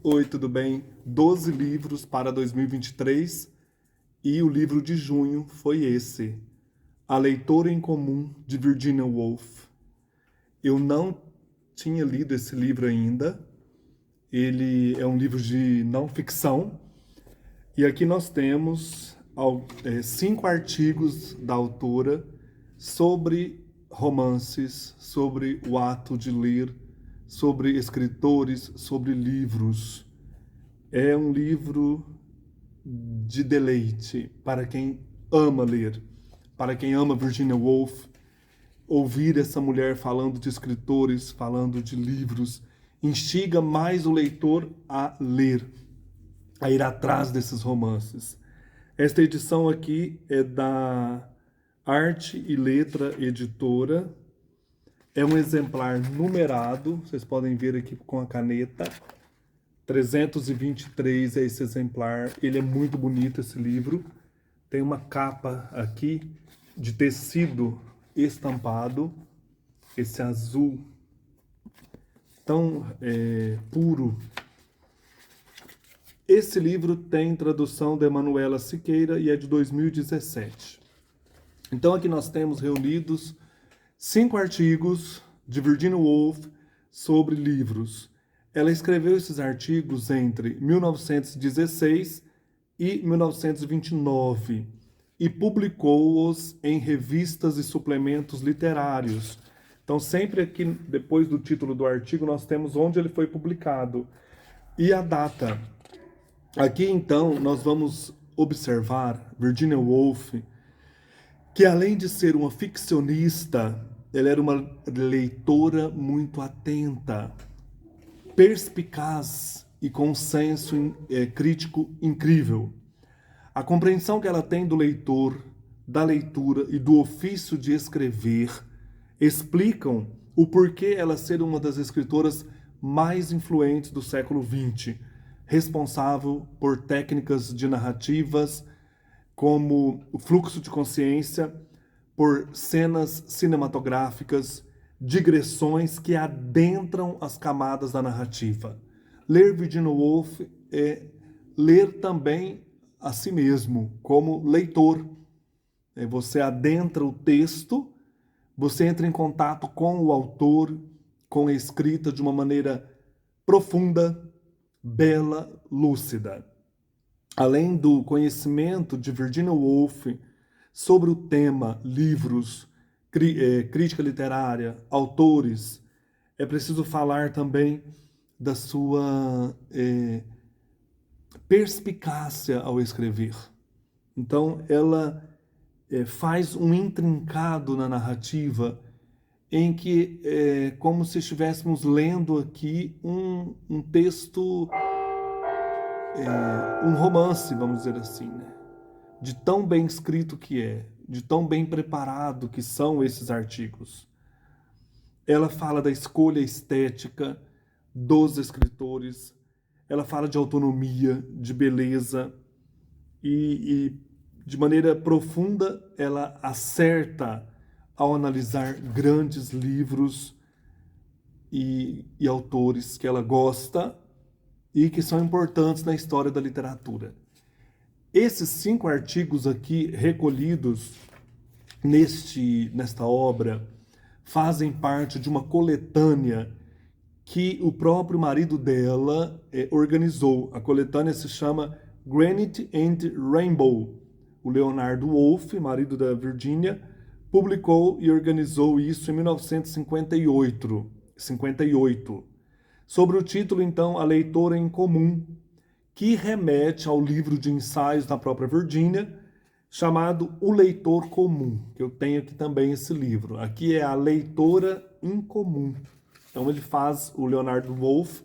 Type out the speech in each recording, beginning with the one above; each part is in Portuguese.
Oi, tudo bem? 12 livros para 2023 e o livro de junho foi esse, A Leitora em Comum, de Virginia Woolf. Eu não tinha lido esse livro ainda, ele é um livro de não ficção e aqui nós temos 5 artigos da autora sobre romances, sobre o ato de ler, sobre escritores, sobre livros. É um livro de deleite para quem ama ler, para quem ama Virginia Woolf. Ouvir essa mulher falando de escritores, falando de livros, instiga mais o leitor a ler, a ir atrás desses romances. Esta edição aqui é da Arte e Letra Editora. É um exemplar numerado, vocês podem ver aqui com a caneta. 323 é esse exemplar. Ele é muito bonito, esse livro. Tem uma capa aqui de tecido estampado. Esse azul tão puro. Esse livro tem tradução da Emanuela Siqueira e é de 2017. Então aqui nós temos reunidos 5 artigos de Virginia Woolf sobre livros. Ela escreveu esses artigos entre 1916 e 1929 e publicou-os em revistas e suplementos literários. Então, sempre aqui, depois do título do artigo, nós temos onde ele foi publicado e a data. Aqui, então, nós vamos observar Virginia Woolf, que além de ser uma ficcionista, ela era uma leitora muito atenta, perspicaz e com um senso crítico incrível. A compreensão que ela tem do leitor, da leitura e do ofício de escrever explicam o porquê ela ser uma das escritoras mais influentes do século XX, responsável por técnicas de narrativas como o fluxo de consciência, por cenas cinematográficas, digressões que adentram as camadas da narrativa. Ler Virginia Woolf é ler também a si mesmo, como leitor. Você adentra o texto, você entra em contato com o autor, com a escrita de uma maneira profunda, bela, lúcida. Além do conhecimento de Virginia Woolf sobre o tema, livros, crítica literária, autores, é preciso falar também da sua perspicácia ao escrever. Então, ela faz um intrincado na narrativa em que é como se estivéssemos lendo aqui um texto, um romance, vamos dizer assim, né? De tão bem escrito que é, de tão bem preparado que são esses artigos. Ela fala da escolha estética dos escritores, ela fala de autonomia, de beleza, e de maneira profunda ela acerta ao analisar grandes livros e autores que ela gosta e que são importantes na história da literatura. Esses 5 artigos aqui recolhidos nesta obra fazem parte de uma coletânea que o próprio marido dela organizou. A coletânea se chama Granite and Rainbow. O Leonardo Woolf, marido da Virginia, publicou e organizou isso em 1958, sobre o título, então, A Leitora em Comum, que remete ao livro de ensaios da própria Virginia, chamado O Leitor Comum, que eu tenho aqui também esse livro. Aqui é A Leitora em Comum. Então ele faz, o Leonardo Woolf,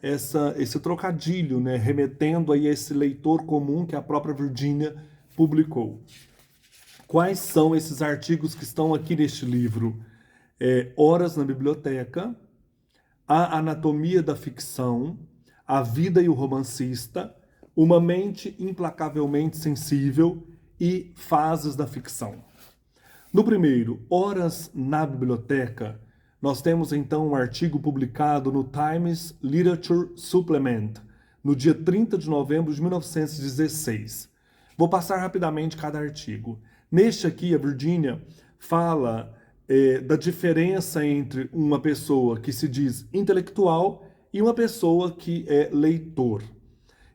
esse trocadilho, né, remetendo aí a esse leitor comum que a própria Virginia publicou. Quais são esses artigos que estão aqui neste livro? Horas na Biblioteca, A Anatomia da Ficção, A Vida e o Romancista, Uma Mente Implacavelmente Sensível e Fases da Ficção. No primeiro, Horas na Biblioteca, nós temos então um artigo publicado no Times Literature Supplement, no dia 30 de novembro de 1916. Vou passar rapidamente cada artigo. Neste aqui, a Virginia fala da diferença entre uma pessoa que se diz intelectual e uma pessoa que é leitor.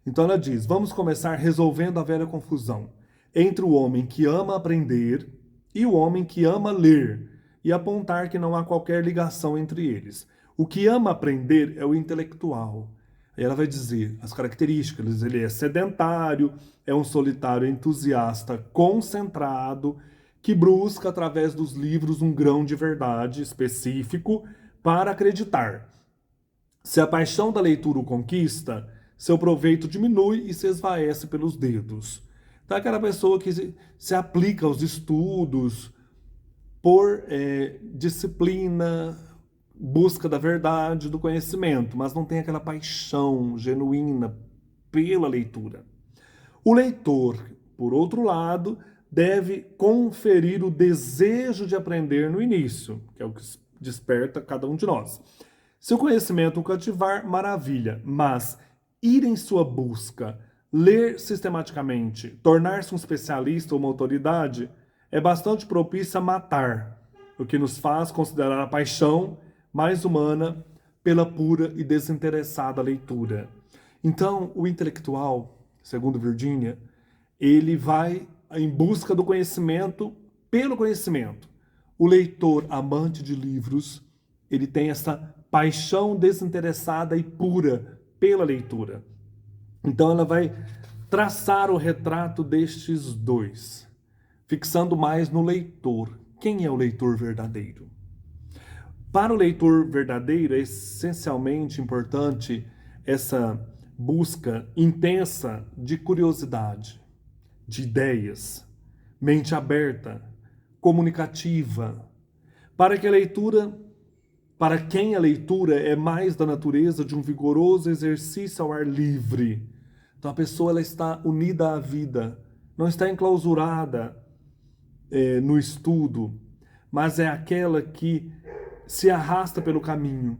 Então ela diz, vamos começar resolvendo a velha confusão entre o homem que ama aprender e o homem que ama ler, e apontar que não há qualquer ligação entre eles. O que ama aprender é o intelectual. Aí ela vai dizer as características, ele é sedentário, é um solitário entusiasta concentrado, que busca através dos livros um grão de verdade específico para acreditar. Se a paixão da leitura o conquista, seu proveito diminui e se esvaece pelos dedos. Então, aquela pessoa que se aplica aos estudos por disciplina, busca da verdade, do conhecimento, mas não tem aquela paixão genuína pela leitura. O leitor, por outro lado, deve conferir o desejo de aprender no início, que é o que desperta cada um de nós. Se o conhecimento o cativar, maravilha, mas ir em sua busca, ler sistematicamente, tornar-se um especialista ou uma autoridade, é bastante propício a matar, o que nos faz considerar a paixão mais humana pela pura e desinteressada leitura. Então, o intelectual, segundo Virginia, ele vai em busca do conhecimento pelo conhecimento. O leitor, amante de livros, ele tem essa paixão desinteressada e pura pela leitura. Então ela vai traçar o retrato destes dois, fixando mais no leitor. Quem é o leitor verdadeiro? Para o leitor verdadeiro é essencialmente importante essa busca intensa de curiosidade, de ideias, mente aberta, comunicativa, para quem a leitura é mais da natureza de um vigoroso exercício ao ar livre. Então a pessoa ela está unida à vida, não está enclausurada no estudo, mas é aquela que se arrasta pelo caminho,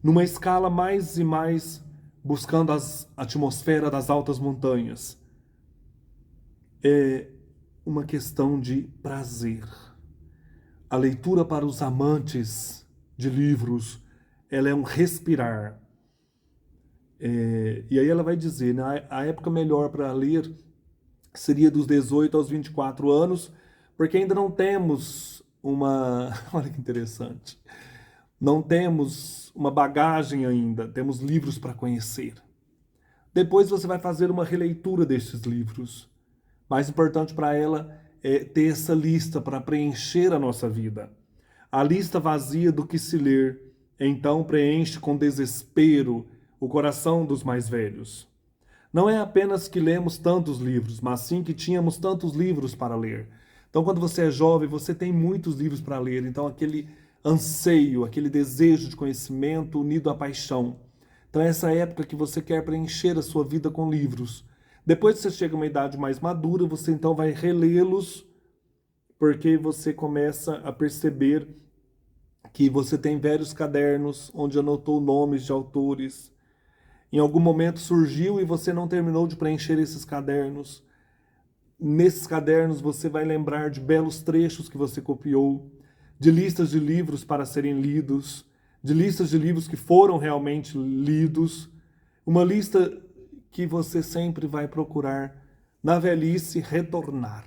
numa escala mais e mais buscando a atmosfera das altas montanhas. É uma questão de prazer. A leitura para os amantes de livros, ela é um respirar. E aí ela vai dizer, né, a época melhor para ler seria dos 18 aos 24 anos, porque ainda não temos uma... Olha que interessante. Não temos uma bagagem ainda, temos livros para conhecer. Depois você vai fazer uma releitura destes livros. Mais importante para ela é ter essa lista para preencher a nossa vida. A lista vazia do que se ler, então preenche com desespero o coração dos mais velhos. Não é apenas que lemos tantos livros, mas sim que tínhamos tantos livros para ler. Então, quando você é jovem, você tem muitos livros para ler. Então, aquele anseio, aquele desejo de conhecimento unido à paixão. Então, é essa época que você quer preencher a sua vida com livros. Depois que você chega a uma idade mais madura, você então vai relê-los, porque você começa a perceber que você tem velhos cadernos onde anotou nomes de autores. Em algum momento surgiu e você não terminou de preencher esses cadernos. Nesses cadernos você vai lembrar de belos trechos que você copiou, de listas de livros para serem lidos, de listas de livros que foram realmente lidos, uma lista que você sempre vai procurar na velhice retornar,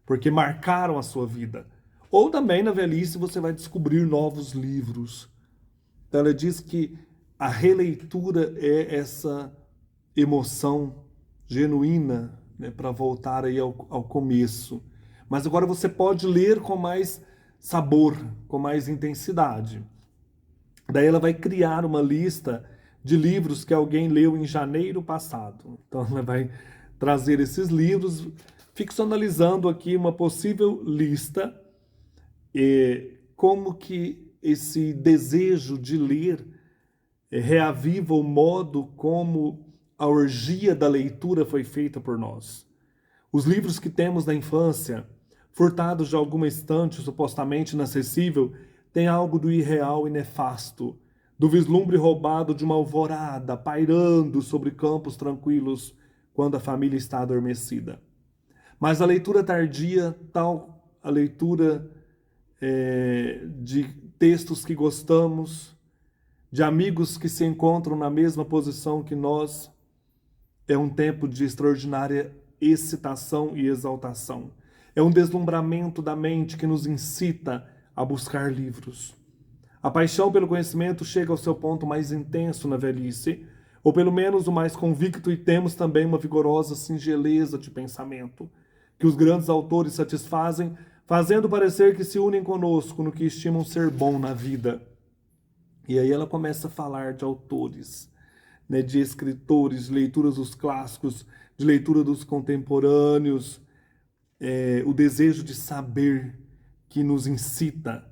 porque marcaram a sua vida. Ou também na velhice você vai descobrir novos livros. Então ela diz que a releitura é essa emoção genuína, né, para voltar aí ao começo. Mas agora você pode ler com mais sabor, com mais intensidade. Daí ela vai criar uma lista de livros que alguém leu em janeiro passado. Então ela vai trazer esses livros, ficcionalizando aqui uma possível lista, como que esse desejo de ler reaviva o modo como a orgia da leitura foi feita por nós. Os livros que temos da infância, furtados de alguma estante supostamente inacessível, têm algo do irreal e nefasto, do vislumbre roubado de uma alvorada pairando sobre campos tranquilos quando a família está adormecida. Mas a leitura tardia, tal a leitura de textos que gostamos, de amigos que se encontram na mesma posição que nós, é um tempo de extraordinária excitação e exaltação. É um deslumbramento da mente que nos incita a buscar livros. A paixão pelo conhecimento chega ao seu ponto mais intenso na velhice, ou pelo menos o mais convicto, e temos também uma vigorosa singeleza de pensamento, que os grandes autores satisfazem, fazendo parecer que se unem conosco no que estimam ser bom na vida. E aí ela começa a falar de autores, né, de escritores, de leituras dos clássicos, de leitura dos contemporâneos, o desejo de saber que nos incita,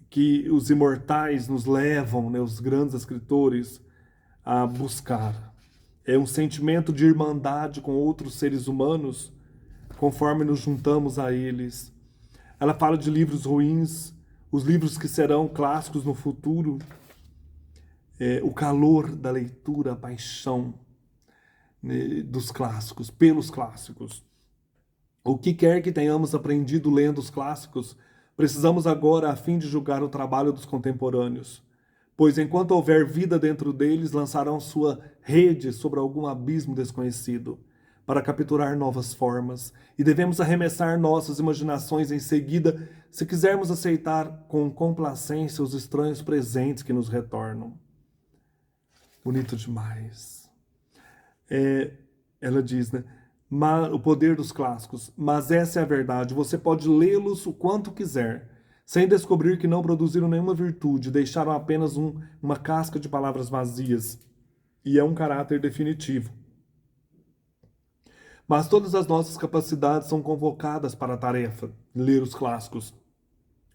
que os imortais nos levam, né, os grandes escritores, a buscar. É um sentimento de irmandade com outros seres humanos, conforme nos juntamos a eles. Ela fala de livros ruins, os livros que serão clássicos no futuro, o calor da leitura, a paixão, né, dos clássicos, pelos clássicos. O que quer que tenhamos aprendido lendo os clássicos, precisamos agora, a fim de julgar o trabalho dos contemporâneos, pois enquanto houver vida dentro deles, lançarão sua rede sobre algum abismo desconhecido, para capturar novas formas, e devemos arremessar nossas imaginações em seguida, se quisermos aceitar com complacência os estranhos presentes que nos retornam. Bonito demais. Ela diz, né? O poder dos clássicos. Mas essa é a verdade. Você pode lê-los o quanto quiser, sem descobrir que não produziram nenhuma virtude, deixaram apenas uma casca de palavras vazias. E é um caráter definitivo. Mas todas as nossas capacidades são convocadas para a tarefa de ler os clássicos,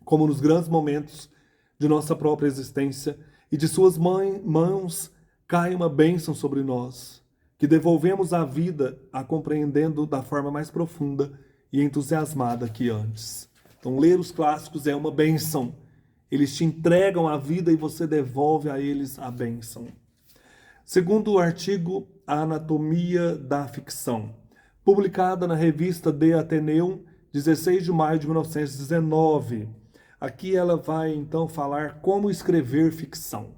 como nos grandes momentos de nossa própria existência, e de suas mãos cai uma bênção sobre nós, que devolvemos a vida a compreendendo da forma mais profunda e entusiasmada que antes. Então, ler os clássicos é uma bênção. Eles te entregam a vida e você devolve a eles a bênção. Segundo o artigo A Anatomia da Ficção, publicada na revista De Atheneum, 16 de maio de 1919. Aqui ela vai, então, falar como escrever ficção.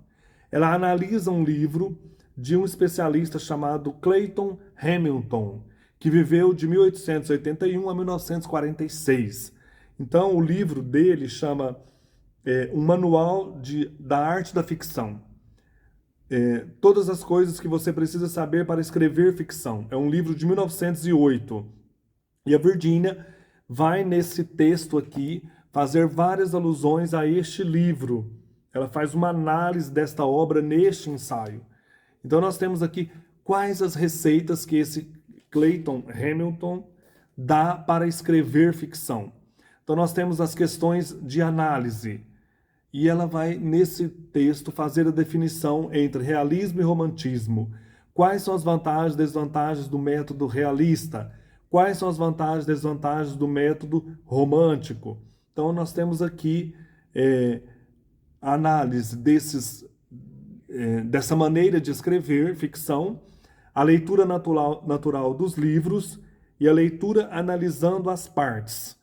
Ela analisa um livro de um especialista chamado Clayton Hamilton, que viveu de 1881 a 1946. Então, o livro dele chama Um Manual da Arte da Ficção. Todas as coisas que você precisa saber para escrever ficção. É um livro de 1908. E a Virginia vai, nesse texto aqui, fazer várias alusões a este livro. Ela faz uma análise desta obra neste ensaio. Então nós temos aqui quais as receitas que esse Clayton Hamilton dá para escrever ficção. Então nós temos as questões de análise. E ela vai, nesse texto, fazer a definição entre realismo e romantismo. Quais são as vantagens e desvantagens do método realista? Quais são as vantagens e desvantagens do método romântico? Então, nós temos aqui a análise dessa maneira de escrever ficção, a leitura natural dos livros e a leitura analisando as partes.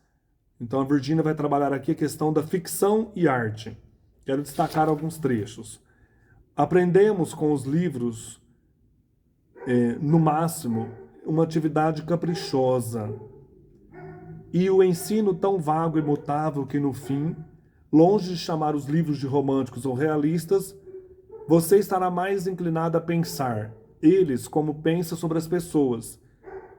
Então a Virginia vai trabalhar aqui a questão da ficção e arte. Quero destacar alguns trechos. Aprendemos com os livros, no máximo, uma atividade caprichosa e o ensino tão vago e mutável que no fim, longe de chamar os livros de românticos ou realistas, você estará mais inclinado a pensar eles como pensa sobre as pessoas,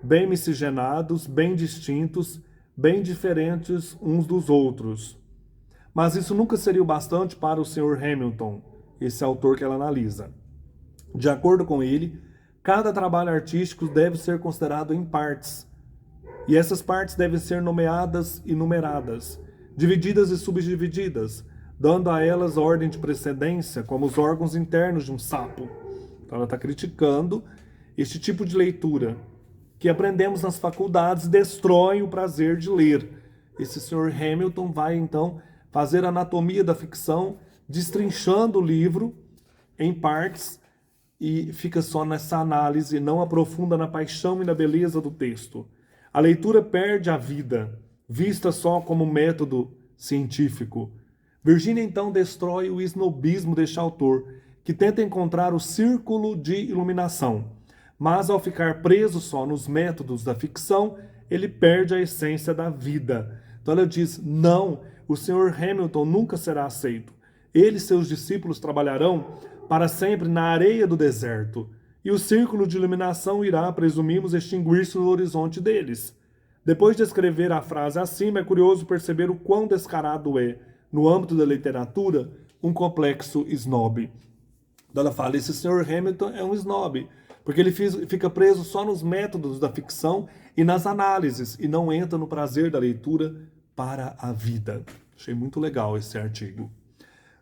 bem miscigenados, bem distintos, bem diferentes uns dos outros. Mas isso nunca seria o bastante para o Sr. Hamilton, esse autor que ela analisa. De acordo com ele, cada trabalho artístico deve ser considerado em partes, e essas partes devem ser nomeadas e numeradas, divididas e subdivididas, dando a elas ordem de precedência, como os órgãos internos de um sapo. Então ela está criticando este tipo de leitura, que aprendemos nas faculdades, destrói o prazer de ler. Esse Sr. Hamilton vai, então, fazer a anatomia da ficção, destrinchando o livro em partes e fica só nessa análise, não aprofunda na paixão e na beleza do texto. A leitura perde a vida, vista só como método científico. Virginia então destrói o snobismo deste autor, que tenta encontrar o círculo de iluminação, mas ao ficar preso só nos métodos da ficção, ele perde a essência da vida. Então ela diz, não, o Sr. Hamilton nunca será aceito. Ele e seus discípulos trabalharão para sempre na areia do deserto, e o círculo de iluminação irá, presumimos, extinguir-se no horizonte deles. Depois de escrever a frase acima, é curioso perceber o quão descarado é, no âmbito da literatura, um complexo snob. Ela fala, esse Sr. Hamilton é um snob, porque ele fica preso só nos métodos da ficção e nas análises, e não entra no prazer da leitura para a vida. Achei muito legal esse artigo.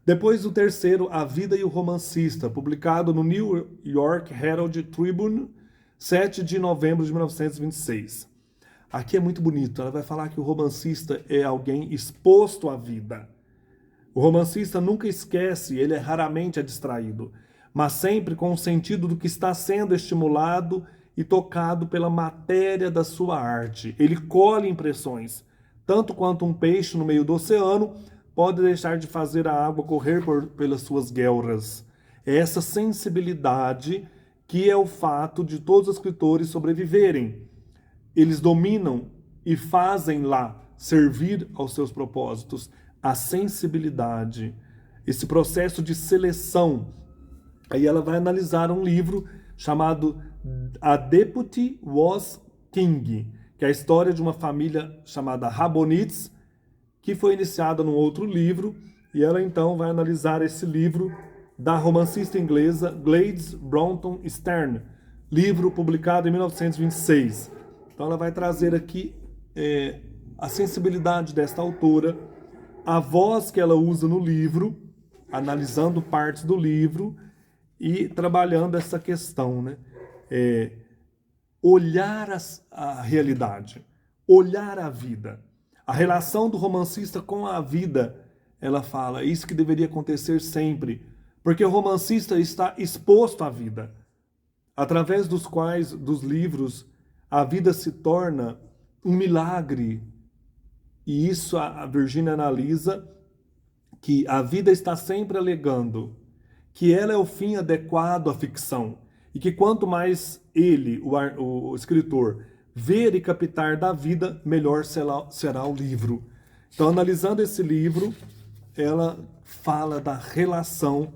Depois o terceiro, A Vida e o Romancista, publicado no New York Herald Tribune, 7 de novembro de 1926. Aqui é muito bonito, ela vai falar que o romancista é alguém exposto à vida. O romancista nunca esquece, ele raramente é distraído, mas sempre com o sentido do que está sendo estimulado e tocado pela matéria da sua arte. Ele colhe impressões, tanto quanto um peixe no meio do oceano pode deixar de fazer a água correr pelas suas guelras. É essa sensibilidade que é o fato de todos os escritores sobreviverem. Eles dominam e fazem lá servir aos seus propósitos a sensibilidade, esse processo de seleção. Aí ela vai analisar um livro chamado A Deputy Was King, que é a história de uma família chamada Rabonitz, que foi iniciada num outro livro, e ela então vai analisar esse livro da romancista inglesa Gladys Brontë Stern, livro publicado em 1926. Então ela vai trazer aqui a sensibilidade desta autora, a voz que ela usa no livro, analisando partes do livro e trabalhando essa questão, né? Olhar a realidade, olhar a vida. A relação do romancista com a vida, ela fala, é isso que deveria acontecer sempre, porque o romancista está exposto à vida, através dos livros, a vida se torna um milagre. E isso a Virginia analisa, que a vida está sempre alegando que ela é o fim adequado à ficção, e que quanto mais ele, o escritor, ver e captar da vida, melhor será o livro. Então, analisando esse livro, ela fala da relação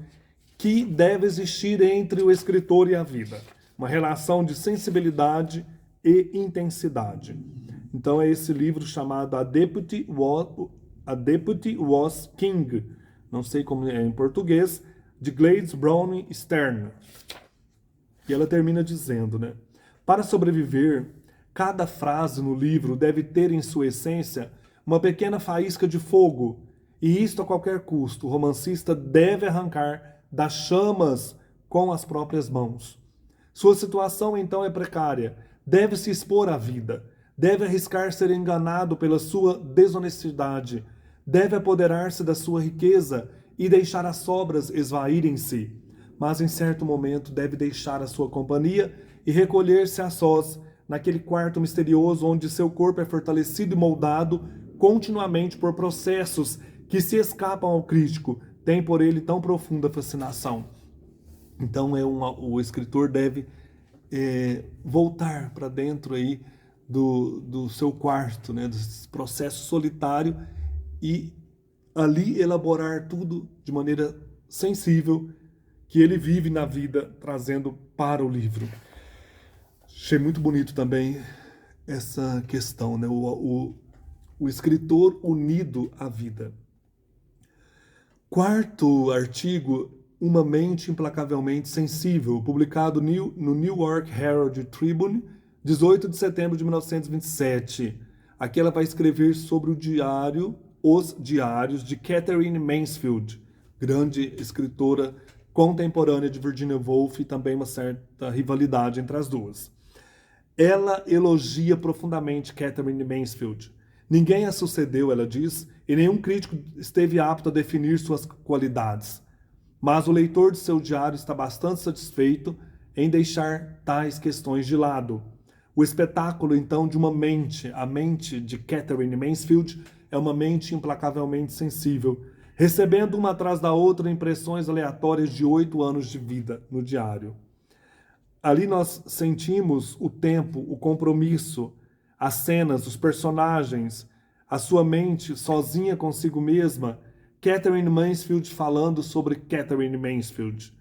que deve existir entre o escritor e a vida. Uma relação de sensibilidade e intensidade. Então, é esse livro chamado A Deputy Was King, não sei como é em português, de Gladys Brontë Stern. E ela termina dizendo, né? Para sobreviver, cada frase no livro deve ter em sua essência uma pequena faísca de fogo, e isto a qualquer custo. O romancista deve arrancar das chamas com as próprias mãos. Sua situação então é precária, deve se expor à vida, deve arriscar ser enganado pela sua desonestidade, deve apoderar-se da sua riqueza e deixar as sobras esvaírem-se, mas em certo momento deve deixar a sua companhia e recolher-se a sós, naquele quarto misterioso onde seu corpo é fortalecido e moldado continuamente por processos que se escapam ao crítico, tem por ele tão profunda fascinação. Então o escritor deve voltar para dentro aí do seu quarto, né, desse processo solitário, e ali elaborar tudo de maneira sensível que ele vive na vida, trazendo para o livro. Achei muito bonito também essa questão, né? O escritor unido à vida. Quarto artigo, Uma Mente Implacavelmente Sensível, publicado no New York Herald Tribune, 18 de setembro de 1927. Aqui ela vai escrever sobre os diários de Catherine Mansfield, grande escritora contemporânea de Virginia Woolf, e também uma certa rivalidade entre as duas. Ela elogia profundamente Catherine Mansfield, Ninguém a sucedeu, ela diz, e nenhum crítico esteve apto a definir suas qualidades. Mas o leitor de seu diário está bastante satisfeito em deixar tais questões de lado. O espetáculo, então, de uma mente, a mente de Katherine Mansfield, é uma mente implacavelmente sensível, recebendo uma atrás da outra impressões aleatórias de 8 anos de vida no diário. Ali nós sentimos o tempo, o compromisso, as cenas, os personagens, a sua mente sozinha consigo mesma, Katherine Mansfield falando sobre Katherine Mansfield.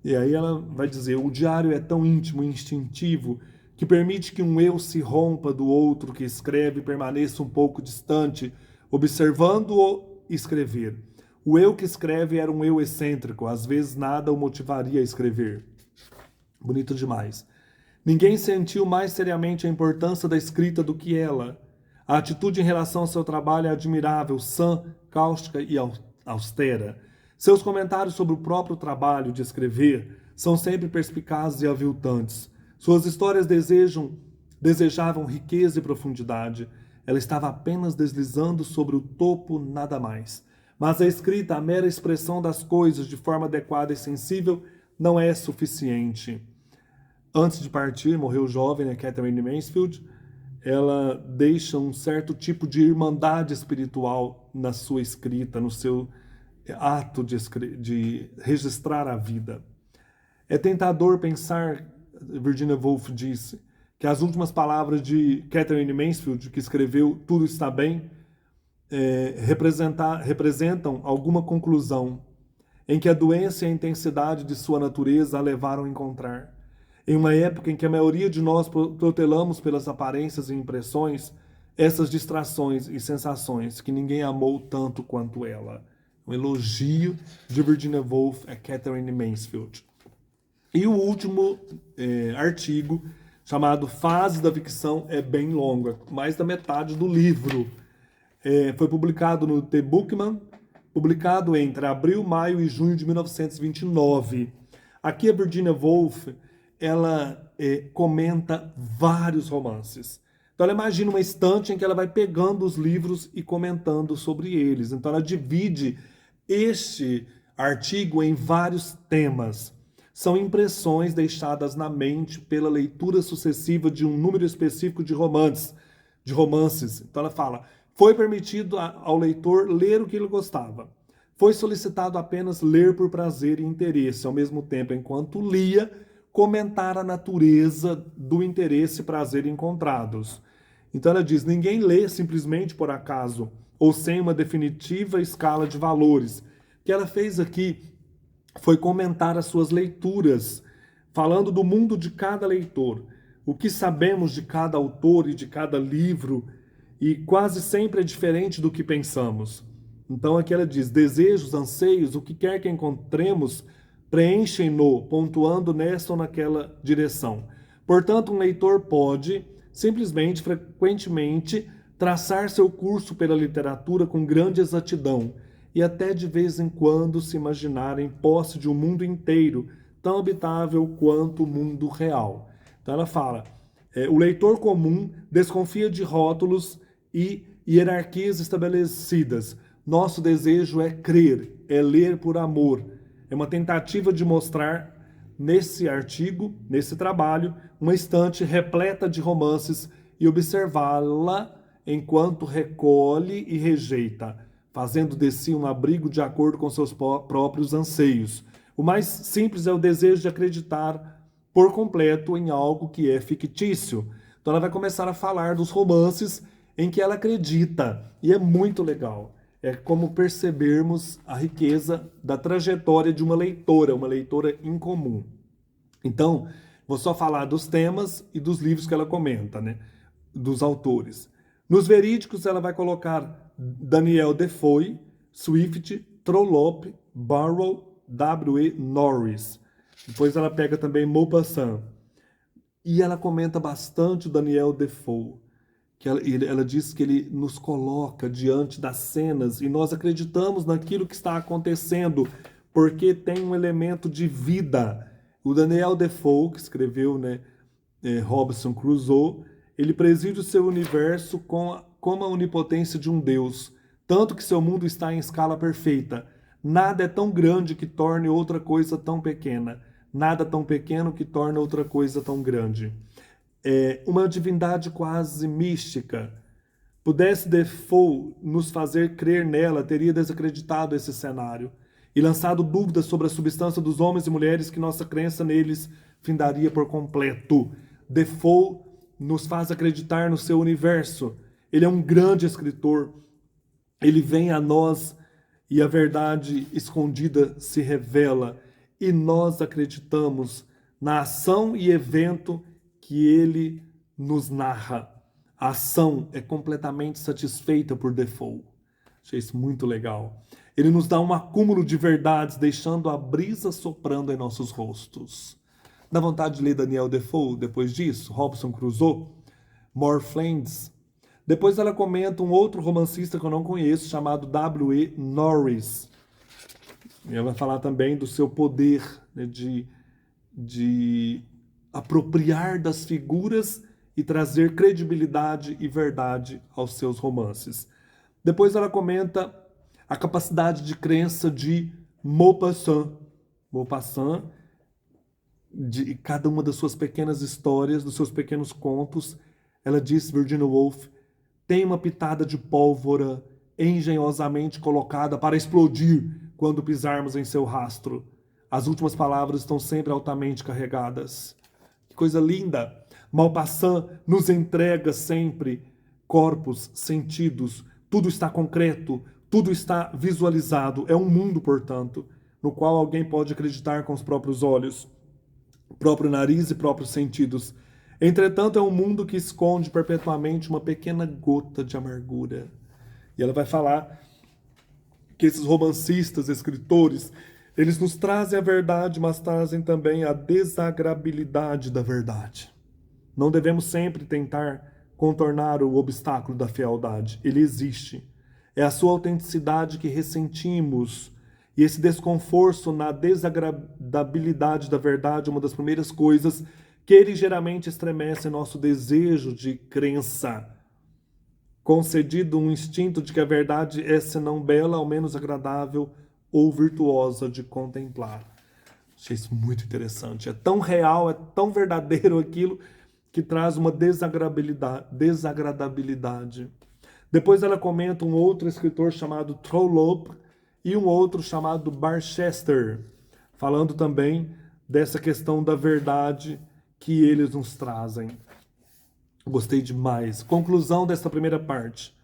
E aí ela vai dizer, o diário é tão íntimo e instintivo que permite que um eu se rompa do outro que escreve e permaneça um pouco distante, observando-o escrever. O eu que escreve era um eu excêntrico, às vezes nada o motivaria a escrever. Bonito demais. Ninguém sentiu mais seriamente a importância da escrita do que ela. A atitude em relação ao seu trabalho é admirável, sã, cáustica e austera. Seus comentários sobre o próprio trabalho de escrever são sempre perspicazes e aviltantes. Suas histórias desejavam riqueza e profundidade. Ela estava apenas deslizando sobre o topo, nada mais. Mas a escrita, a mera expressão das coisas de forma adequada e sensível, não é suficiente. Antes de partir, morreu jovem, né, Katherine Mansfield, ela deixa um certo tipo de irmandade espiritual na sua escrita, no seu ato de registrar a vida. É tentador pensar, Virginia Woolf disse, que as últimas palavras de Katherine Mansfield, que escreveu Tudo Está Bem, representam alguma conclusão em que a doença e a intensidade de sua natureza a levaram a encontrar. Em uma época em que a maioria de nós protelamos pelas aparências e impressões, essas distrações e sensações que ninguém amou tanto quanto ela. Um elogio de Virginia Woolf a Katherine Mansfield. E o último artigo, chamado Fases da Ficção, é bem longo, é mais da metade do livro. Foi publicado no The Bookman, publicado entre abril, maio e junho de 1929. Aqui a Virginia Woolf, ela comenta vários romances. Então ela imagina uma estante em que ela vai pegando os livros e comentando sobre eles. Então ela divide este artigo em vários temas. São impressões deixadas na mente pela leitura sucessiva de um número específico de romances. Então ela fala, foi permitido ao leitor ler o que ele gostava. Foi solicitado apenas ler por prazer e interesse, ao mesmo tempo, enquanto lia, comentar a natureza do interesse e prazer encontrados. Então ela diz, ninguém lê simplesmente por acaso, ou sem uma definitiva escala de valores. O que ela fez aqui foi comentar as suas leituras, falando do mundo de cada leitor, o que sabemos de cada autor e de cada livro, e quase sempre é diferente do que pensamos. Então aqui ela diz, desejos, anseios, o que quer que encontremos, preenchem-no, pontuando nesta ou naquela direção. Portanto, um leitor pode, simplesmente, frequentemente, traçar seu curso pela literatura com grande exatidão e até de vez em quando se imaginar em posse de um mundo inteiro, tão habitável quanto o mundo real. Então ela fala, o leitor comum desconfia de rótulos e hierarquias estabelecidas. Nosso desejo é crer, é ler por amor. É uma tentativa de mostrar nesse artigo, nesse trabalho, uma estante repleta de romances e observá-la enquanto recolhe e rejeita, fazendo de si um abrigo de acordo com seus próprios anseios. O mais simples é o desejo de acreditar por completo em algo que é fictício. Então ela vai começar a falar dos romances em que ela acredita, e é muito legal. É como percebermos a riqueza da trajetória de uma leitora incomum. Então, vou só falar dos temas e dos livros que ela comenta, né? Dos autores. Nos verídicos, ela vai colocar Daniel Defoe, Swift, Trollope, Barrow, W.E. Norris. Depois ela pega também Maupassant. E ela comenta bastante o Daniel Defoe. Ela diz que ele nos coloca diante das cenas e nós acreditamos naquilo que está acontecendo, porque tem um elemento de vida. O Daniel Defoe, que escreveu, Robinson Crusoe, ele preside o seu universo com como a onipotência de um Deus, tanto que seu mundo está em escala perfeita. Nada é tão grande que torne outra coisa tão pequena. Nada tão pequeno que torne outra coisa tão grande. É uma divindade quase mística. Pudesse Defoe nos fazer crer nela, teria desacreditado esse cenário e lançado dúvidas sobre a substância dos homens e mulheres que nossa crença neles findaria por completo. Defoe nos faz acreditar no seu universo. Ele é um grande escritor. Ele vem a nós e a verdade escondida se revela. E nós acreditamos na ação e evento que ele nos narra. A ação é completamente satisfeita por Defoe. Achei isso muito legal. Ele nos dá um acúmulo de verdades, deixando a brisa soprando em nossos rostos. Dá vontade de ler Daniel Defoe depois disso? Robinson Crusoe? Morflands? Depois ela comenta um outro romancista que eu não conheço, chamado W.E. Norris. E ela vai falar também do seu poder, né, de apropriar das figuras e trazer credibilidade e verdade aos seus romances. Depois ela comenta a capacidade de crença de Maupassant. Maupassant, de cada uma das suas pequenas histórias, dos seus pequenos contos, ela diz, Virginia Woolf, tem uma pitada de pólvora engenhosamente colocada para explodir quando pisarmos em seu rastro. As últimas palavras estão sempre altamente carregadas. Que coisa linda! Maupassant nos entrega sempre corpos, sentidos, tudo está concreto, tudo está visualizado. É um mundo, portanto, no qual alguém pode acreditar com os próprios olhos, próprio nariz e próprios sentidos. Entretanto, é um mundo que esconde perpetuamente uma pequena gota de amargura. E ela vai falar que esses romancistas, escritores, eles nos trazem a verdade, mas trazem também a desagradabilidade da verdade. Não devemos sempre tentar contornar o obstáculo da fealdade. Ele existe. É a sua autenticidade que ressentimos. E esse desconforto na desagradabilidade da verdade é uma das primeiras coisas que ligeiramente estremece nosso desejo de crença. Concedido um instinto de que a verdade é, senão bela, ao menos agradável ou virtuosa de contemplar. Achei isso muito interessante. É tão real, é tão verdadeiro aquilo que traz uma desagradabilidade. Depois ela comenta um outro escritor chamado Trollope e um outro chamado Barchester, falando também dessa questão da verdade que eles nos trazem. Gostei demais. Conclusão desta primeira parte.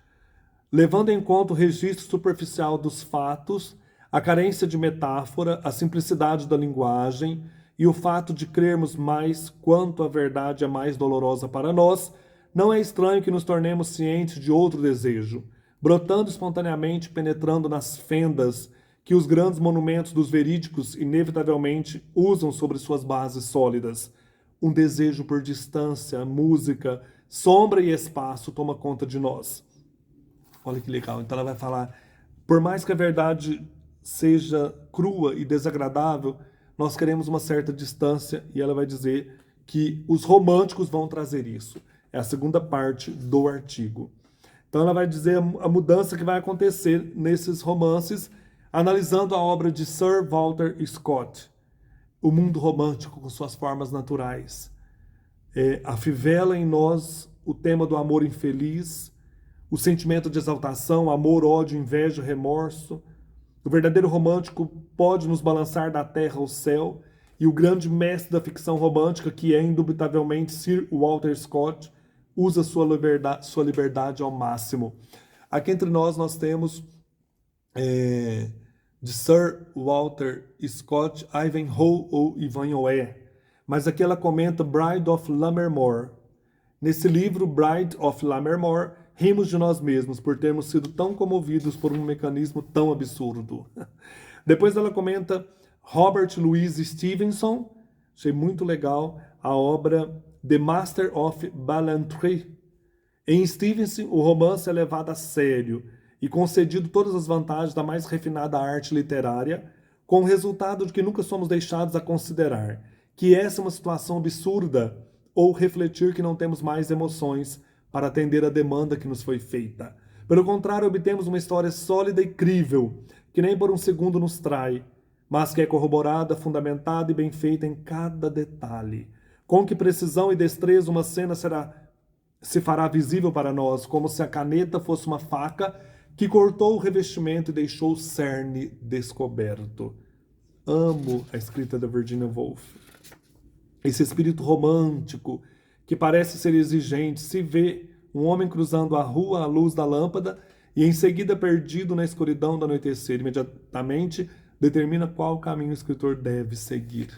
Levando em conta o registro superficial dos fatos, a carência de metáfora, a simplicidade da linguagem e o fato de crermos mais quanto a verdade é mais dolorosa para nós, não é estranho que nos tornemos cientes de outro desejo, brotando espontaneamente, penetrando nas fendas que os grandes monumentos dos verídicos inevitavelmente usam sobre suas bases sólidas. Um desejo por distância, música, sombra e espaço toma conta de nós. Olha que legal. Então ela vai falar, por mais que a verdade seja crua e desagradável, nós queremos uma certa distância, e ela vai dizer que os românticos vão trazer isso. É a segunda parte do artigo. Então ela vai dizer a mudança que vai acontecer nesses romances, analisando a obra de Sir Walter Scott, o mundo romântico com suas formas naturais. Afivela em nós o tema do amor infeliz, o sentimento de exaltação, amor, ódio, inveja, remorso. O verdadeiro romântico pode nos balançar da terra ao céu, e o grande mestre da ficção romântica, que é indubitavelmente Sir Walter Scott, usa sua liberdade ao máximo. Aqui entre nós temos de Sir Walter Scott, Ivanhoe ou Ivanhoe. Mas aqui ela comenta Bride of Lammermoor. Nesse livro, Bride of Lammermoor, rimos de nós mesmos por termos sido tão comovidos por um mecanismo tão absurdo. Depois ela comenta Robert Louis Stevenson, achei muito legal, a obra The Master of Ballantrae. Em Stevenson, o romance é levado a sério e concedido todas as vantagens da mais refinada arte literária, com o resultado de que nunca somos deixados a considerar que essa é uma situação absurda ou refletir que não temos mais emoções para atender a demanda que nos foi feita. Pelo contrário, obtemos uma história sólida e crível, que nem por um segundo nos trai, mas que é corroborada, fundamentada e bem feita em cada detalhe. Com que precisão e destreza uma cena se fará visível para nós, como se a caneta fosse uma faca que cortou o revestimento e deixou o cerne descoberto. Amo a escrita da Virginia Woolf. Esse espírito romântico, que parece ser exigente, se vê um homem cruzando a rua à luz da lâmpada e em seguida perdido na escuridão do anoitecer. Imediatamente determina qual caminho o escritor deve seguir.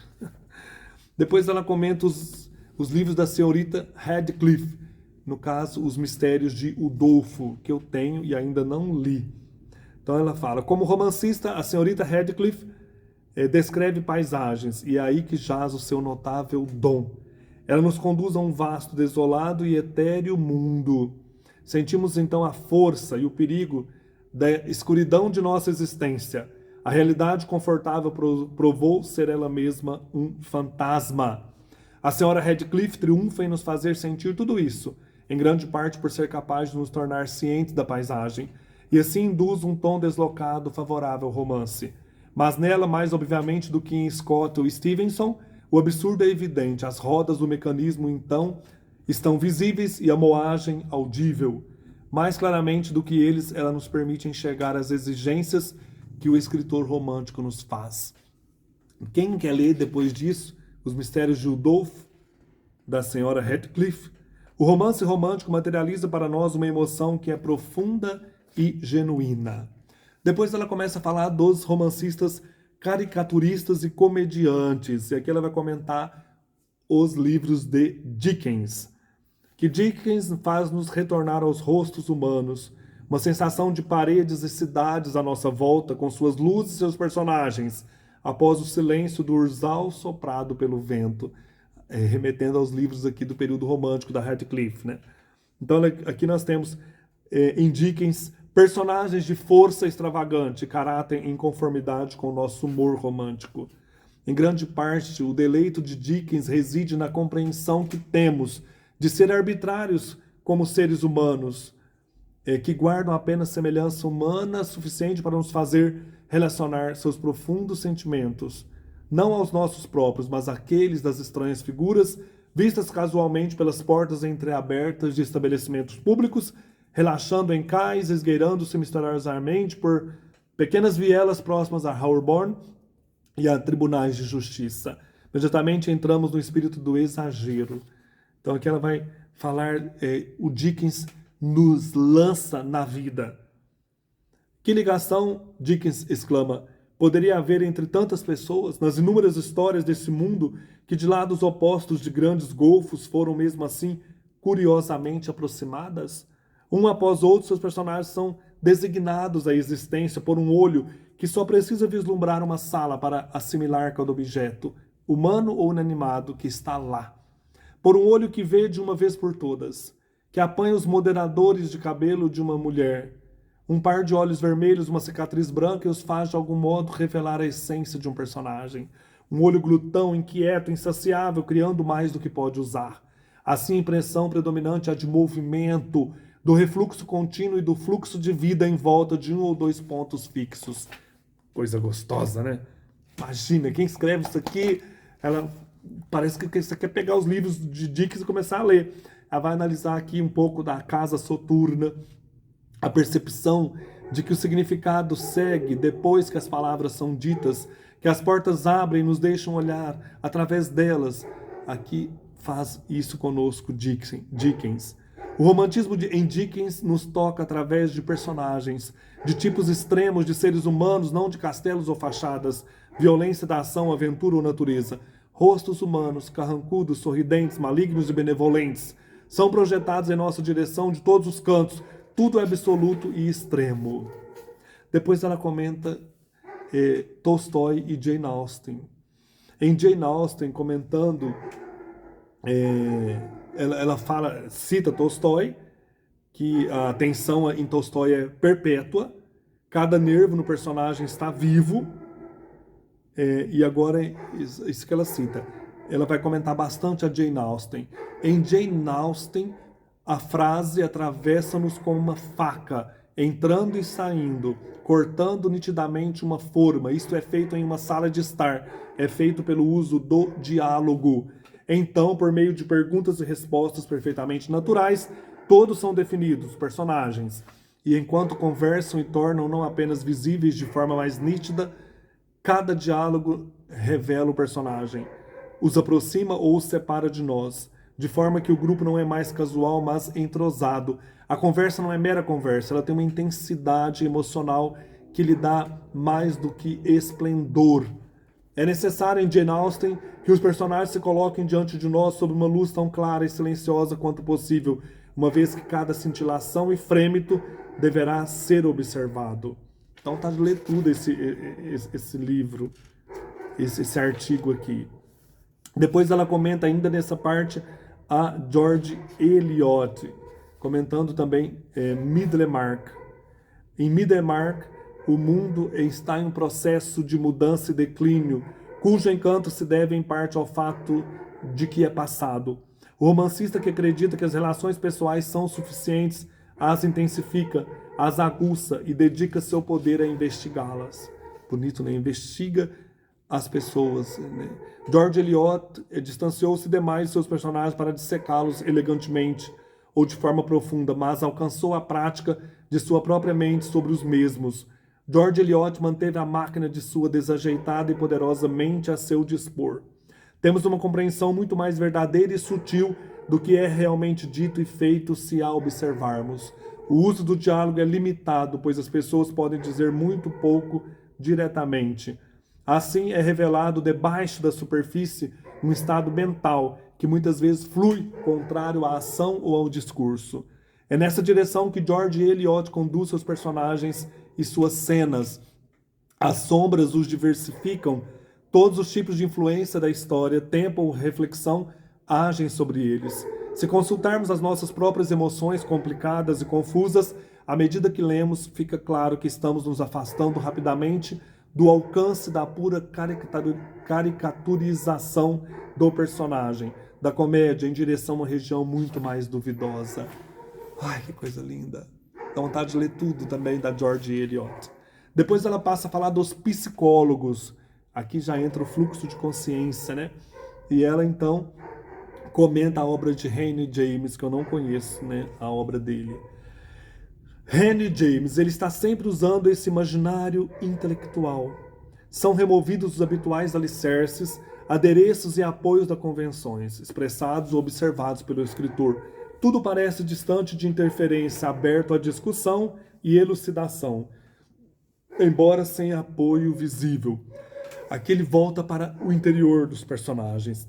Depois ela comenta os livros da senhorita Radcliffe, no caso, Os Mistérios de Udolfo, que eu tenho e ainda não li. Então ela fala, como romancista, a senhorita Radcliffe descreve paisagens, e é aí que jaz o seu notável dom. Ela nos conduz a um vasto, desolado e etéreo mundo. Sentimos então a força e o perigo da escuridão de nossa existência. A realidade confortável provou ser ela mesma um fantasma. A senhora Radcliffe triunfa em nos fazer sentir tudo isso, em grande parte por ser capaz de nos tornar cientes da paisagem, e assim induz um tom deslocado favorável ao romance. Mas nela, mais obviamente do que em Scott ou Stevenson, o absurdo é evidente. As rodas do mecanismo, então, estão visíveis e a moagem audível. Mais claramente do que eles, ela nos permite enxergar as exigências que o escritor romântico nos faz. Quem quer ler depois disso Os Mistérios de Udolpho, da senhora Radcliffe, o romance romântico materializa para nós uma emoção que é profunda e genuína. Depois ela começa a falar dos romancistas caricaturistas e comediantes. E aqui ela vai comentar os livros de Dickens. Que Dickens faz-nos retornar aos rostos humanos, uma sensação de paredes e cidades à nossa volta, com suas luzes e seus personagens, após o silêncio do urzal soprado pelo vento, remetendo aos livros aqui do período romântico da Radcliffe, né? Então aqui nós temos em Dickens personagens de força extravagante, caráter em conformidade com o nosso humor romântico. Em grande parte, o deleito de Dickens reside na compreensão que temos de ser arbitrários como seres humanos, que guardam apenas semelhança humana suficiente para nos fazer relacionar seus profundos sentimentos, não aos nossos próprios, mas àqueles das estranhas figuras vistas casualmente pelas portas entreabertas de estabelecimentos públicos, relaxando em cais, esgueirando-se misteriosamente por pequenas vielas próximas a Holborn e a tribunais de justiça. Imediatamente entramos no espírito do exagero. Então aqui ela vai falar, o Dickens nos lança na vida. Que ligação, Dickens exclama, poderia haver entre tantas pessoas, nas inúmeras histórias desse mundo, que de lados opostos de grandes golfos foram mesmo assim curiosamente aproximadas? Um após outro, seus personagens são designados à existência por um olho que só precisa vislumbrar uma sala para assimilar cada objeto, humano ou inanimado, que está lá. Por um olho que vê de uma vez por todas, que apanha os moderadores de cabelo de uma mulher, um par de olhos vermelhos, uma cicatriz branca, e os faz de algum modo revelar a essência de um personagem. Um olho glutão, inquieto, insaciável, criando mais do que pode usar. Assim, a impressão predominante é a de movimento, do refluxo contínuo e do fluxo de vida em volta de um ou dois pontos fixos. Coisa gostosa, né? Imagina, quem escreve isso aqui, ela parece que você quer pegar os livros de Dickens e começar a ler. Ela vai analisar aqui um pouco da casa soturna, a percepção de que o significado segue depois que as palavras são ditas, que as portas abrem e nos deixam olhar através delas. Aqui faz isso conosco Dickens. O romantismo em Dickens nos toca através de personagens, de tipos extremos de seres humanos, não de castelos ou fachadas, violência da ação, aventura ou natureza. Rostos humanos, carrancudos, sorridentes, malignos e benevolentes, são projetados em nossa direção de todos os cantos. Tudo é absoluto e extremo. Depois ela comenta Tolstói e Jane Austen. Em Jane Austen, comentando, ela cita Tolstói, que a tensão em Tolstói é perpétua, cada nervo no personagem está vivo, e agora, isso que ela cita. Ela vai comentar bastante a Jane Austen. Em Jane Austen, A frase atravessa-nos como uma faca, entrando e saindo, cortando nitidamente uma forma. Isto é feito em uma sala de estar, é feito pelo uso do diálogo. Então, por meio de perguntas e respostas perfeitamente naturais, todos são definidos, personagens. E enquanto conversam e tornam não apenas visíveis de forma mais nítida, cada diálogo revela o personagem, os aproxima ou os separa de nós, de forma que o grupo não é mais casual, mas entrosado. A conversa não é mera conversa, ela tem uma intensidade emocional que lhe dá mais do que esplendor. É necessário em Jane Austen que os personagens se coloquem diante de nós sob uma luz tão clara e silenciosa quanto possível, uma vez que cada cintilação e frêmito deverá ser observado. Então tá de ler tudo esse livro, esse artigo aqui. Depois ela comenta ainda nessa parte a George Eliot, comentando também Middlemarch. Em Middlemarch, o mundo está em um processo de mudança e declínio, cujo encanto se deve em parte ao fato de que é passado. O romancista que acredita que as relações pessoais são suficientes as intensifica, as aguça e dedica seu poder a investigá-las. Bonito, né? Investiga as pessoas. Né? George Eliot distanciou-se demais de seus personagens para dissecá-los elegantemente ou de forma profunda, mas alcançou a prática de sua própria mente sobre os mesmos. George Eliot manteve a máquina de sua desajeitada e poderosa mente a seu dispor. Temos uma compreensão muito mais verdadeira e sutil do que é realmente dito e feito se a observarmos. O uso do diálogo é limitado, pois as pessoas podem dizer muito pouco diretamente. Assim, é revelado debaixo da superfície um estado mental que muitas vezes flui contrário à ação ou ao discurso. É nessa direção que George Eliot conduz seus personagens e suas cenas. As sombras os diversificam. Todos os tipos de influência da história, tempo ou reflexão agem sobre eles. Se consultarmos as nossas próprias emoções complicadas e confusas, à medida que lemos, fica claro que estamos nos afastando rapidamente do alcance da pura caricaturização do personagem, da comédia, em direção a uma região muito mais duvidosa. Ai, que coisa linda. Dá vontade de ler tudo também da George Eliot. Depois ela passa a falar dos psicólogos. Aqui já entra o fluxo de consciência, né? E ela, então, comenta a obra de Henry James, que eu não conheço, né? A obra dele. Henry James, ele está sempre usando esse imaginário intelectual. São removidos os habituais alicerces, adereços e apoios das convenções, expressados ou observados pelo escritor. Tudo parece distante de interferência, aberto à discussão e elucidação, embora sem apoio visível. Aqui ele volta para o interior dos personagens,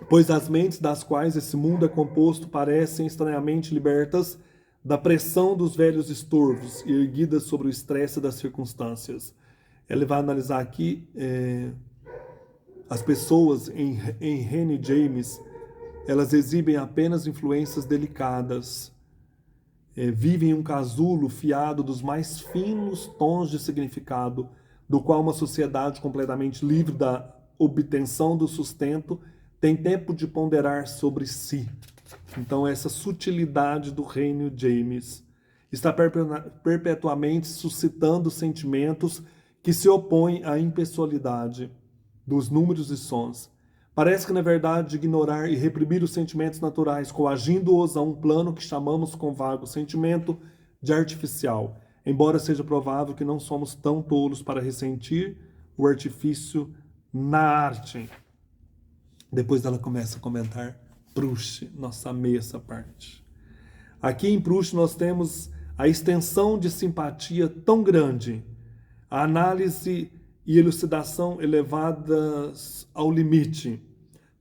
pois as mentes das quais esse mundo é composto parecem estranhamente libertas da pressão dos velhos estorvos e erguidas sobre o estresse das circunstâncias. Ele vai analisar aqui as pessoas em Henry James, elas exibem apenas influências delicadas, vivem um casulo fiado dos mais finos tons de significado, do qual uma sociedade completamente livre da obtenção do sustento tem tempo de ponderar sobre si. Então, essa sutilidade do Henry James está perpetuamente suscitando sentimentos que se opõem à impessoalidade dos números e sons. Parece que, na verdade, ignorar e reprimir os sentimentos naturais, coagindo-os a um plano que chamamos com vago sentimento de artificial, embora seja provável que não somos tão tolos para ressentir o artifício na arte. Depois ela começa a comentar Proust. Nossa, amei essa parte. Aqui em Proust nós temos a extensão de simpatia tão grande, a análise e elucidação elevadas ao limite.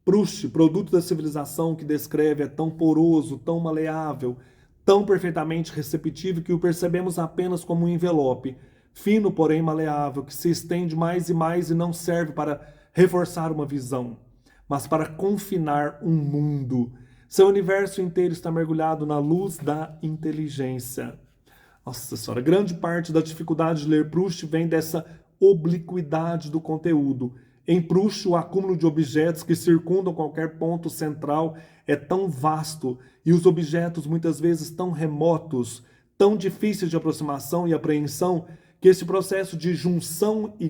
Proust, produto da civilização que descreve, é tão poroso, tão maleável, tão perfeitamente receptivo que o percebemos apenas como um envelope, fino, porém maleável, que se estende mais e mais e não serve para reforçar uma visão, mas para confinar um mundo. Seu universo inteiro está mergulhado na luz da inteligência. Nossa Senhora, grande parte da dificuldade de ler Proust vem dessa obliquidade do conteúdo. Em Proust, o acúmulo de objetos que circundam qualquer ponto central é tão vasto e os objetos muitas vezes tão remotos, tão difíceis de aproximação e apreensão, que esse processo de junção é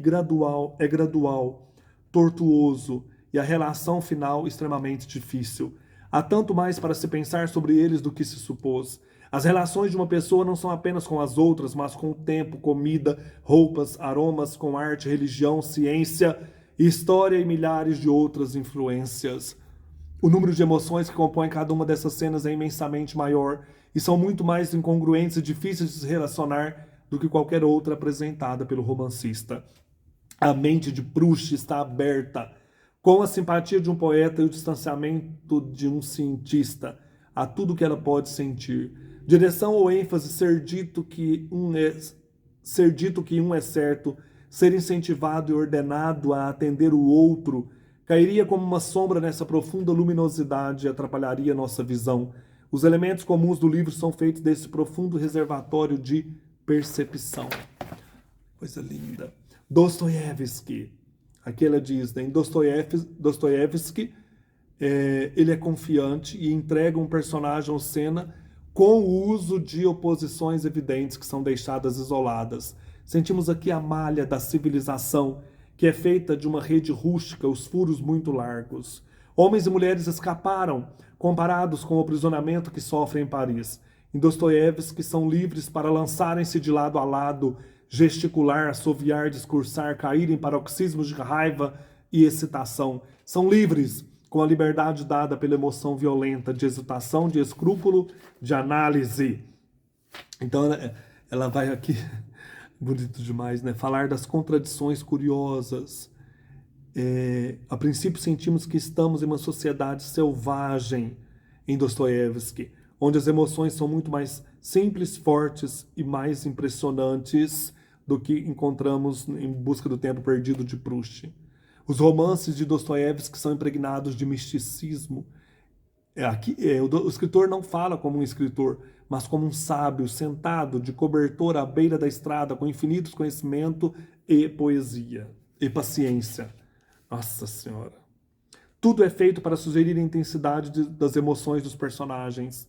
gradual, tortuoso e a relação final extremamente difícil. Há tanto mais para se pensar sobre eles do que se supôs. As relações de uma pessoa não são apenas com as outras, mas com o tempo, comida, roupas, aromas, com arte, religião, ciência, história e milhares de outras influências. O número de emoções que compõem cada uma dessas cenas é imensamente maior e são muito mais incongruentes e difíceis de se relacionar do que qualquer outra apresentada pelo romancista. A mente de Proust está aberta, com a simpatia de um poeta e o distanciamento de um cientista, a tudo que ela pode sentir. Direção ou ênfase ser dito que um é certo, ser incentivado e ordenado a atender o outro, cairia como uma sombra nessa profunda luminosidade e atrapalharia nossa visão. Os elementos comuns do livro são feitos desse profundo reservatório de percepção. Coisa linda. Dostoiévski. Aqui ela diz, né, em Dostoiévski, ele é confiante e entrega um personagem ou cena com o uso de oposições evidentes que são deixadas isoladas. Sentimos aqui a malha da civilização, que é feita de uma rede rústica, os furos muito largos. Homens e mulheres escaparam, comparados com o aprisionamento que sofrem em Paris. Em Dostoiévski, são livres para lançarem-se de lado a lado, gesticular, assoviar, discursar, cair em paroxismos de raiva e excitação. São livres, com a liberdade dada pela emoção violenta, de hesitação, de escrúpulo, de análise. Então, ela vai aqui, bonito demais, né? Falar das contradições curiosas. A princípio, sentimos que estamos em uma sociedade selvagem, em Dostoiévski, onde as emoções são muito mais simples, fortes e mais impressionantes do que encontramos em Busca do Tempo Perdido de Proust. Os romances de Dostoiévski são impregnados de misticismo. O escritor não fala como um escritor, mas como um sábio sentado de cobertor à beira da estrada com infinitos conhecimento e poesia e paciência. Nossa Senhora! Tudo é feito para sugerir a intensidade das emoções dos personagens.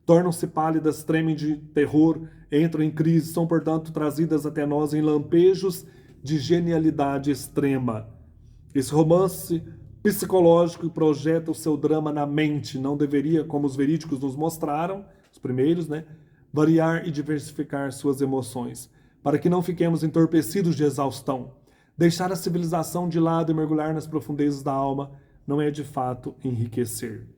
Tornam-se pálidas, tremem de terror, entram em crise, são, portanto, trazidas até nós em lampejos de genialidade extrema. Esse romance psicológico projeta o seu drama na mente, não deveria, como os verídicos nos mostraram, os primeiros, né, variar e diversificar suas emoções, para que não fiquemos entorpecidos de exaustão. Deixar a civilização de lado e mergulhar nas profundezas da alma não é, de fato, enriquecer.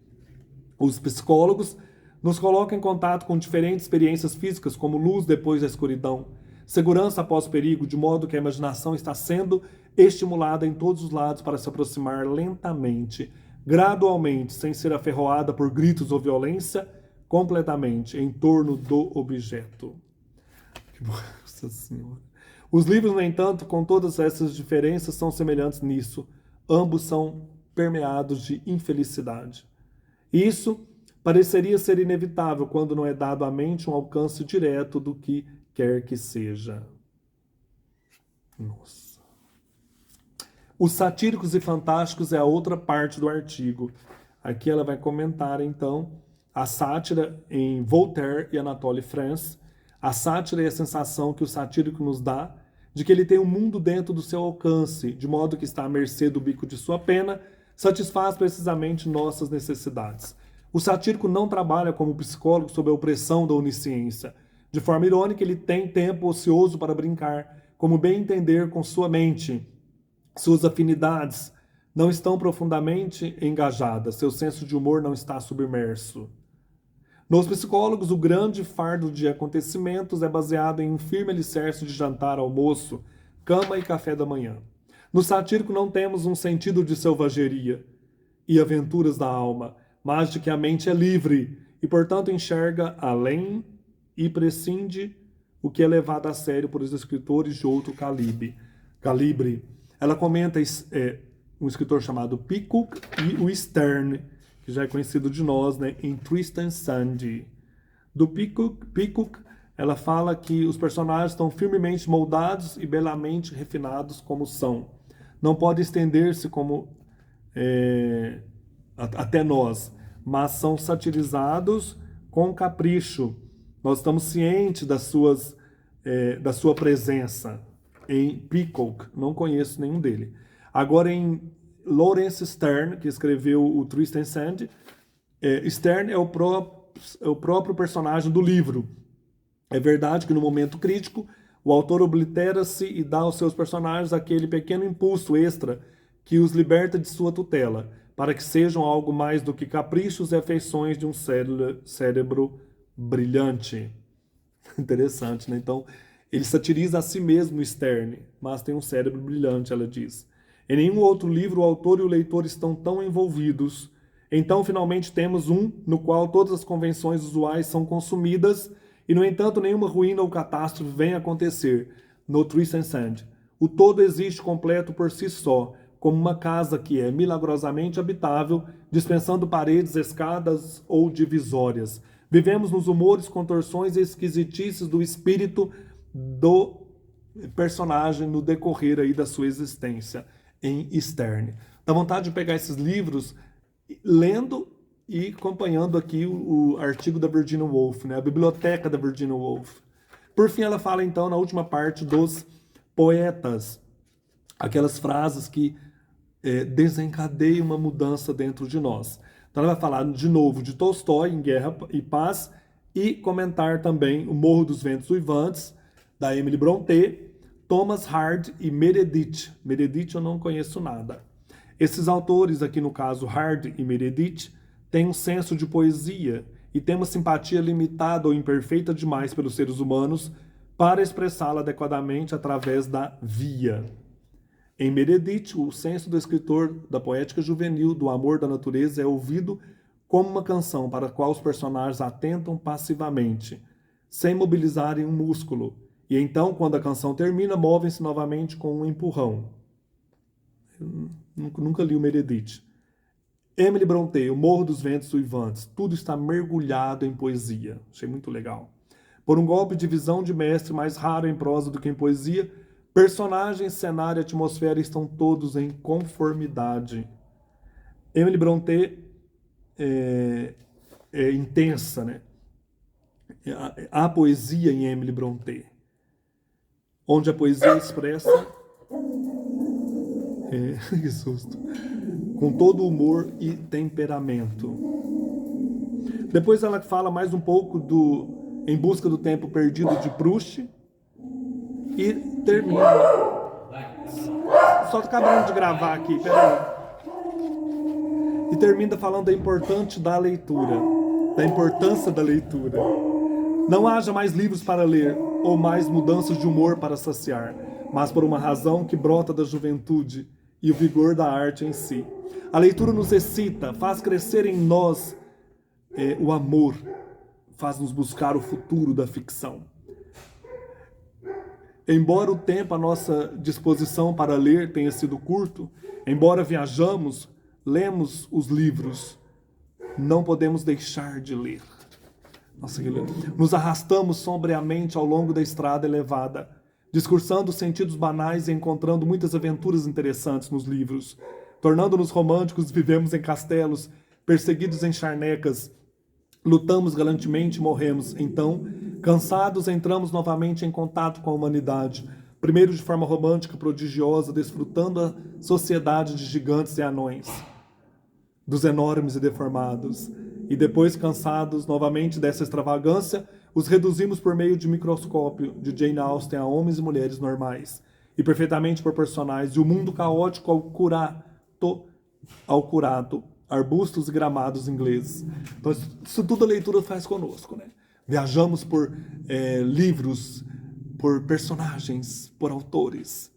Os psicólogos nos colocam em contato com diferentes experiências físicas, como luz depois da escuridão, segurança após perigo, de modo que a imaginação está sendo estimulada em todos os lados para se aproximar lentamente, gradualmente, sem ser aferroada por gritos ou violência, completamente em torno do objeto. Nossa Senhora. Os livros, no entanto, com todas essas diferenças, são semelhantes nisso. Ambos são permeados de infelicidade. Isso pareceria ser inevitável quando não é dado à mente um alcance direto do que quer que seja. Nossa. Os satíricos e fantásticos é a outra parte do artigo. Aqui ela vai comentar, então, a sátira em Voltaire e Anatole France. A sátira é a sensação que o satírico nos dá de que ele tem um mundo dentro do seu alcance, de modo que está à mercê do bico de sua pena, satisfaz precisamente nossas necessidades. O satírico não trabalha como psicólogo sob a opressão da onisciência. De forma irônica, ele tem tempo ocioso para brincar, como bem entender com sua mente. Suas afinidades não estão profundamente engajadas, seu senso de humor não está submerso. Nos psicólogos, o grande fardo de acontecimentos é baseado em um firme alicerce de jantar, almoço, cama e café da manhã. No satírico não temos um sentido de selvageria e aventuras da alma, mas de que a mente é livre e, portanto, enxerga além e prescinde o que é levado a sério por os escritores de outro calibre. Ela comenta um escritor chamado Peacock e o Sterne, que já é conhecido de nós, né, em Tristan Sandy. Do Peacock, ela fala que os personagens estão firmemente moldados e belamente refinados como são. não pode estender-se como até nós, mas são satirizados com capricho. Nós estamos cientes da sua presença. Em Peacock, não conheço nenhum dele. Agora em Laurence Sterne, que escreveu o Twist and Sand, Sterne é o próprio personagem do livro. É verdade que no momento crítico, o autor oblitera-se e dá aos seus personagens aquele pequeno impulso extra que os liberta de sua tutela, para que sejam algo mais do que caprichos e afeições de um cérebro brilhante. Interessante, né? Então, ele satiriza a si mesmo, Sterne, mas tem um cérebro brilhante, ela diz. Em nenhum outro livro o autor e o leitor estão tão envolvidos. Então, finalmente, temos um no qual todas as convenções usuais são consumidas e, no entanto, nenhuma ruína ou catástrofe vem acontecer. No Twist and Sand, o todo existe completo por si só, como uma casa que é milagrosamente habitável, dispensando paredes, escadas ou divisórias. Vivemos nos humores, contorções e esquisitices do espírito do personagem no decorrer aí da sua existência em Sterne. Dá vontade de pegar esses livros lendo e acompanhando aqui o artigo da Virginia Woolf, né? A biblioteca da Virginia Woolf. Por fim, ela fala então na última parte dos poetas, aquelas frases que desencadeiam uma mudança dentro de nós. Então ela vai falar de novo de Tolstói em Guerra e Paz e comentar também O Morro dos Ventos Uivantes, da Emily Brontë, Thomas Hardy e Meredith. Meredith eu não conheço nada. Esses autores aqui, no caso Hardy e Meredith, têm um senso de poesia e têm uma simpatia limitada ou imperfeita demais pelos seres humanos para expressá-la adequadamente através da via. Em Meredith, o senso do escritor da poética juvenil, do amor da natureza, é ouvido como uma canção para a qual os personagens atentam passivamente, sem mobilizarem um músculo, e então, quando a canção termina, movem-se novamente com um empurrão. Eu nunca li o Meredith. Emily Brontë, O Morro dos Ventos Uivantes, tudo está mergulhado em poesia. Achei muito legal. Por um golpe de visão de mestre mais raro em prosa do que em poesia, personagens, cenário e atmosfera estão todos em conformidade. Emily Brontë é intensa, né? Há poesia em Emily Brontë, onde a poesia expressa que susto, com todo humor e temperamento. Depois ela fala mais um pouco do Em Busca do Tempo Perdido de Proust e termina. Só tô acabando de gravar aqui, peraí. E termina falando da importância da leitura, da importância da leitura. Não haja mais livros para ler ou mais mudanças de humor para saciar, mas por uma razão que brota da juventude e o vigor da arte em si. A leitura nos excita, faz crescer em nós o amor, faz-nos buscar o futuro da ficção. Embora o tempo à nossa disposição para ler tenha sido curto, embora viajamos, lemos os livros, não podemos deixar de ler. Nossa, nos arrastamos sombriamente ao longo da estrada elevada, discursando sentidos banais e encontrando muitas aventuras interessantes nos livros. Tornando-nos românticos, vivemos em castelos, perseguidos em charnecas, lutamos galantemente e morremos. Então, cansados, entramos novamente em contato com a humanidade, primeiro de forma romântica, prodigiosa, desfrutando a sociedade de gigantes e anões, dos enormes e deformados. E depois, cansados novamente dessa extravagância, os reduzimos por meio de microscópio de Jane Austen a homens e mulheres normais e perfeitamente proporcionais, e o mundo caótico ao curado, arbustos e gramados ingleses. Então, isso tudo a leitura faz conosco, né? Viajamos por livros, por personagens, por autores.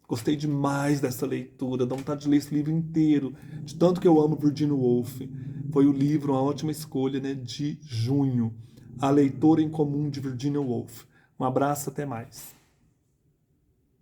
Gostei demais dessa leitura, dá vontade de ler esse livro inteiro, de tanto que eu amo Virginia Woolf. Foi o livro, uma ótima escolha, né, de junho. A Leitora em Comum, de Virginia Woolf. Um abraço, até mais.